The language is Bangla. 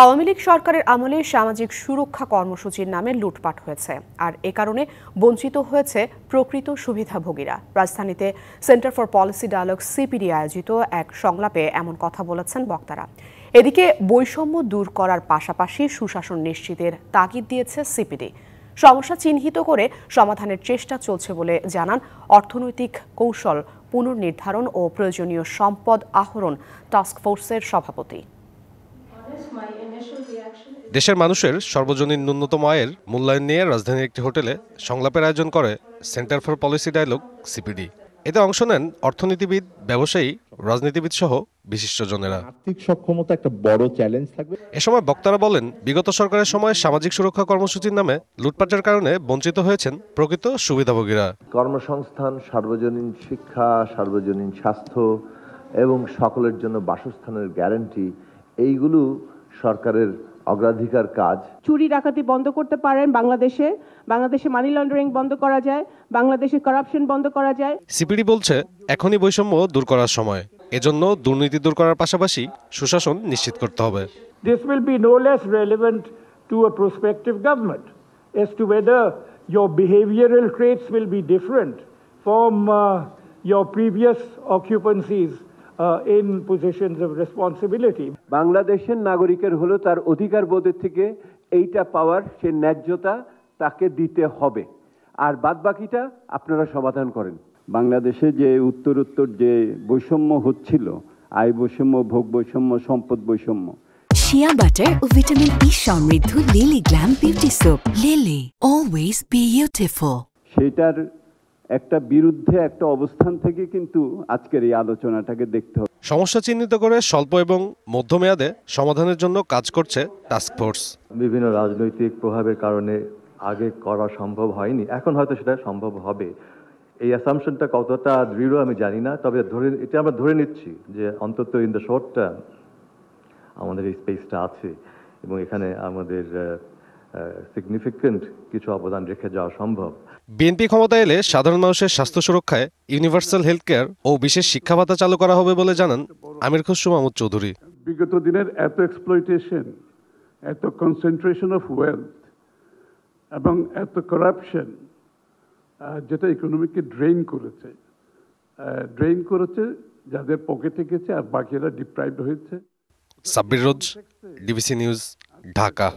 আওয়ামী লীগ সরকারের আমলে সামাজিক সুরক্ষা কর্মসূচির নামে লুটপাট হয়েছে, আর এ কারণে বঞ্চিত হয়েছে প্রকৃত সুবিধাভোগীরা। রাজধানীতে Centre for Policy Dialogue CPD আয়োজিত এক সংলাপে এমন কথা বলেছেন বক্তারা। এদিকে বৈষম্য দূর করার পাশাপাশি সুশাসন নিশ্চিতের তাগিদ দিয়েছে সিপিডি। সমস্যা চিহ্নিত করে সমাধানের চেষ্টা চলছে বলে জানান অর্থনৈতিক কৌশল পুনর্নির্ধারণ ও প্রয়োজনীয় সম্পদ আহরণ টাস্কফোর্সের সভাপতি। দেশের মানুষের সর্বজনীন ন্যূনতম আয়ের মূল্যায়ন নিয়ে রাজধানীর একটি হোটেলে সংলাপের আয়োজন করে Centre for Policy Dialogue CPD. এতে অংশ নেন অর্থনীতিবিদ, ব্যবসায়ী, রাজনীতিবিদ সহ বিশিষ্টজনেরা। আর্থিক সক্ষমতা একটা বড় চ্যালেঞ্জ থাকবে। এ সময় বক্তারা বলেন, বিগত সরকারের সময় সামাজিক সুরক্ষা কর্মসূচির নামে লুটপাটের কারণে বঞ্চিত হয়েছেন প্রকৃত সুবিধাভোগীরা। কর্মসংস্থান, সার্বজনীন শিক্ষা, সার্বজনীন স্বাস্থ্য এবং সকলের জন্য বাসস্থানের গ্যারান্টি, এইগুলো সরকারের অগ্রাধিকার কাজ। চুরি ডাকাতি বন্ধ করতে পারেন বাংলাদেশে মানি লন্ডারিং বন্ধ করা যায়, বাংলাদেশে কারাপশন বন্ধ করা যায়। সিপিডি বলছে, এখনই বৈষম্য দূর করার সময়। এজন্য দুর্নীতি দূর করার পাশাপাশি সুশাসন নিশ্চিত করতে হবে। This will be no less relevant to a prospective government as to whether your behavioral traits will be different from your previous occupancies in positions of responsibility. বাংলাদেশের নাগরিকের হলো তার অধিকার বোধের থেকে এইটা পাওয়ার, সে ন্যায্যতা তাকে দিতে হবে, আর বাদবাকিটা আপনারা সমাধান করেন। বাংলাদেশে যে উত্তর যে বৈষম্য হচ্ছিল, আয় বৈষম্য, ভোগ বৈষম্য, সম্পদ বৈষম্য। শিয়া বাটার ও ভিটামিন ই সমৃদ্ধ lily glam beauty soap. Lily, always beautiful. সেটার একটা বিরুদ্ধে একটা অবস্থান থেকে কিন্তু আজকের এই আলোচনাটাকে দেখতে হবে। সমস্যা চিহ্নিত করে স্বল্প এবং মধ্যমেয়াদে সমাধানের জন্য কাজ করছে টাস্কফোর্স। বিভিন্ন রাজনৈতিক প্রভাবের কারণে আগে করা সম্ভব হয়নি, এখন হয়তো সেটা সম্ভব হবে। এই অ্যাসাম্পশনটা কতটা দৃঢ় আমি জানি না, তবে এটা আমরা ধরে নিচ্ছি যে অন্তত ইন দ্য শর্ট টার্ম আমাদের এই স্পেসটা আছে এবং এখানে আমাদের সিগনিফিকেন্ট কিছু অবদান রেখে যাওয়া সম্ভব। বিএনপি ক্ষমতায় এলে সাধারণ মানুষের স্বাস্থ্য সুরক্ষায় ইউনিভার্সাল হেলথ কেয়ার ও বিশেষ শিক্ষা ভাতা চালু করা হবে বলে জানান আমির খসরু মাহমুদ চৌধুরী। বিগত দিনের এত এক্সপ্লয়টেশন, এত কনসেন্ট্রেশন অফ ওয়েলথ এবং এত করাপশন, যেটা ইকোনমিকে ড্রেইন করেছে, যাদের পকেটে গেছে আর বাকিরা ডিপ্রাইভড হয়েছে। সাব্বির রোজ, ডিবিসি নিউজ, ঢাকা।